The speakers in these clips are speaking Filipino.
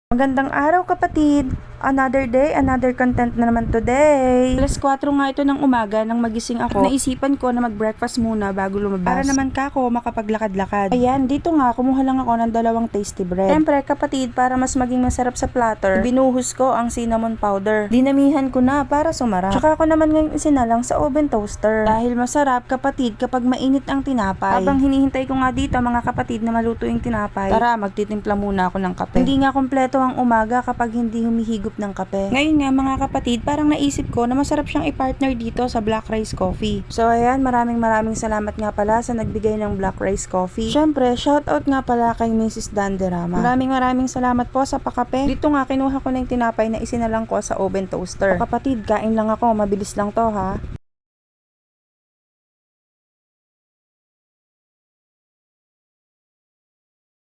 Magandang araw kapatid! Another day, another content na naman today. Alas 4 nga ito ng umaga nang magising ako. Naisipan ko na mag-breakfast muna bago lumabas. Para naman kako makapaglakad-lakad. Ayan, dito nga kumuha lang ako ng 2 tasty bread. Siyempre kapatid, para mas maging masarap sa platter, binuhos ko ang cinnamon powder. Dinamihan ko na para sumarap. Tsaka ako naman ngayon isinalang sa oven toaster. Dahil masarap kapatid kapag mainit ang tinapay. Habang hinihintay ko nga dito mga kapatid na maluto yung tinapay, tara magtitimpla muna ako ng kape. Hindi nga kompleto ang umaga kapag hindi humihigop ng kape. Ngayon nga mga kapatid, parang naisip ko na masarap siyang i-partner dito sa Black Rice Coffee. So ayan, maraming salamat nga pala sa nagbigay ng Black Rice Coffee. Syempre, shoutout nga pala kay Mrs. Danderama. Maraming salamat po sa pakape. Dito nga kinuha ko na yung tinapay na isinalang ko sa oven toaster. O kapatid, kain lang ako, mabilis lang to ha.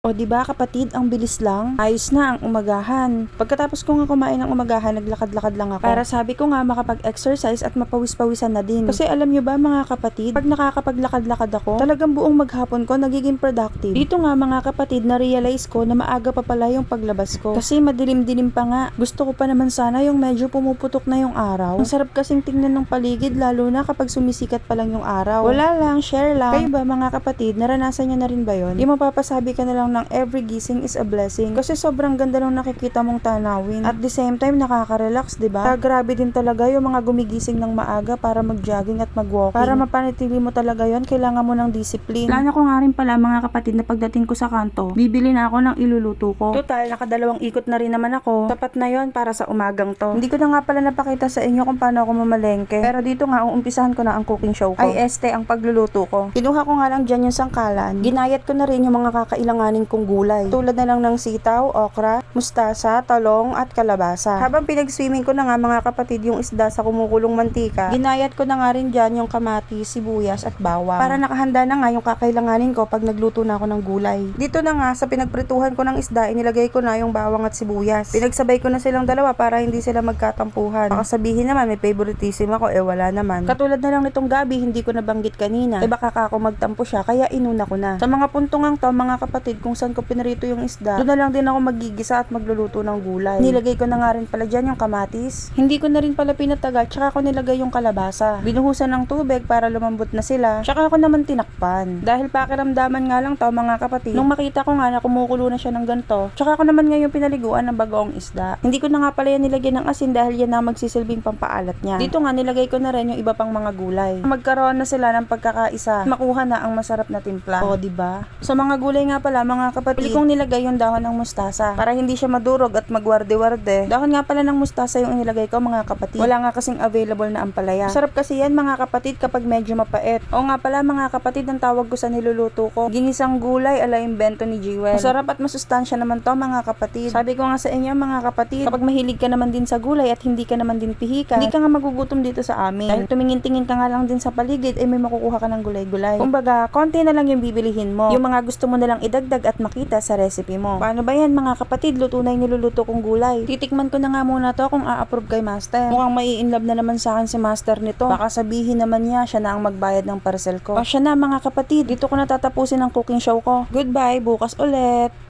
O diba kapatid, ang bilis lang. Ayos na ang umagahan. Pagkatapos ko nga kumain ng umagahan, naglakad-lakad lang ako. Para sabi ko nga makapag-exercise at mapawis-pawisan na din. Kasi alam nyo ba mga kapatid, pag nakakapaglakad-lakad ako, talagang buong maghapon ko nagiging productive. Dito nga mga kapatid, na-realize ko na maaga pa pala yung paglabas ko. Kasi madilim-dilim pa nga. Gusto ko pa naman sana yung medyo pumuputok na yung araw. Ang sarap kasing tingnan ng paligid, lalo na kapag sumisikat pa lang yung araw. Wala lang, share lang. Kayo ba mga kapatid, naranasan nyo na rin ba yun? Yung mapapasabi ka na lang ng every gising is a blessing. Kasi sobrang ganda nung nakikita mong tanawin. At the same time, nakaka-relax, diba? Grabe din talaga yung mga gumigising ng maaga para mag-jogging at mag-walking. Para mapanatili mo talaga yon, kailangan mo ng discipline. Plano ko nga rin pala mga kapatid na pagdating ko sa kanto, bibili na ako ng iluluto ko. Total, nakadalawang ikot na rin naman ako. Sapat na yon para sa umagang to. Hindi ko na nga pala napakita sa inyo kung paano ako mamalengke. Pero dito nga, uumpisahan ko na ang cooking show ko. Ay ang pagluluto ko. Kinuha ko nga lang dyan yung sangkalan. Ginayat ko na rin yung mga kakailanganin kong gulay. Tulad na lang ng sitaw, okra, mustasa, talong, at kalabasa. Habang pinag-swimming ko na nga mga kapatid yung isda sa kumukulong mantika, ginayat ko na nga rin dyan yung kamatis, sibuyas, at bawang. Para nakahanda na nga yung kakailanganin ko pag nagluto na ako ng gulay. Dito na nga, sa pinagprituhan ko ng isda, inilagay ko na yung bawang at sibuyas. Pinagsabay ko na silang dalawa para hindi sila magkatampuhan. Baka sabihin naman, may favoritism ako, wala naman. Katulad na lang nitong gabi, hindi ko nabanggit kanina. Baka ako magtampo siya, kaya inuna ko na. Sa mga puntungang to, mga kapatid, kung saan ko pinarito yung isda, doon na lang din ako magigisa at magluluto ng gulay. Nilagay ko na nga rin pala dyan yung kamatis. Hindi ko na rin pala pinatagal, tsaka ko nilagay yung kalabasa. Binuhusan ng tubig para lumambot na sila, tsaka ako naman tinakpan. Dahil pakiramdaman nga lang to mga kapatid, nung makita ko nga na kumukulo na siya ng ganito, tsaka ko naman ngayon pinaliguan ng bagoong isda. Hindi ko na nga pala yan nilagyan ng asin dahil yan na magsisilbing pampaalat niya. Dito nga nilagay ko na rin yung iba pang mga gulay. Magkaroon na sila ng pagkakaisa, makuha na ang masarap na timpla. O diba? Sa mga gulay nga pala mga kapatid, pili kong nilagay yung dahon ng mustasa para hindi siya madurog at magwarde-warde. Dahon nga pala ng mustasa yung inilagay ko mga kapatid. Wala nga kasing available na ampalaya. Sarap kasi yan mga kapatid kapag medyo mapait. O nga pala mga kapatid, ang tawag ko sa niluluto ko, ginisang gulay ala imbento ni Jewel. Masarap at masustansya naman to mga kapatid. Sabi ko nga sa inyo mga kapatid, kapag mahilig ka naman din sa gulay at hindi ka naman din pihikan, hindi ka nga magugutom dito sa amin. Dahil tumingin-tingin ka nga lang din sa paligid, may makukuha ka ng gulay-gulay. Kumbaga, konti na lang yung bibilihin mo. Yung mga gusto mo na lang idagdag at makita sa recipe mo. Paano ba yan mga kapatid? Luto na yung niluluto kong gulay. Titikman ko na nga muna to kung a-approve kay master. Mukhang mai-inlove na naman sa akin si master nito. Baka sabihin naman niya, siya na ang magbayad ng parcel ko. O siya na mga kapatid, dito ko na tatapusin ang cooking show ko. Goodbye, bukas ulit!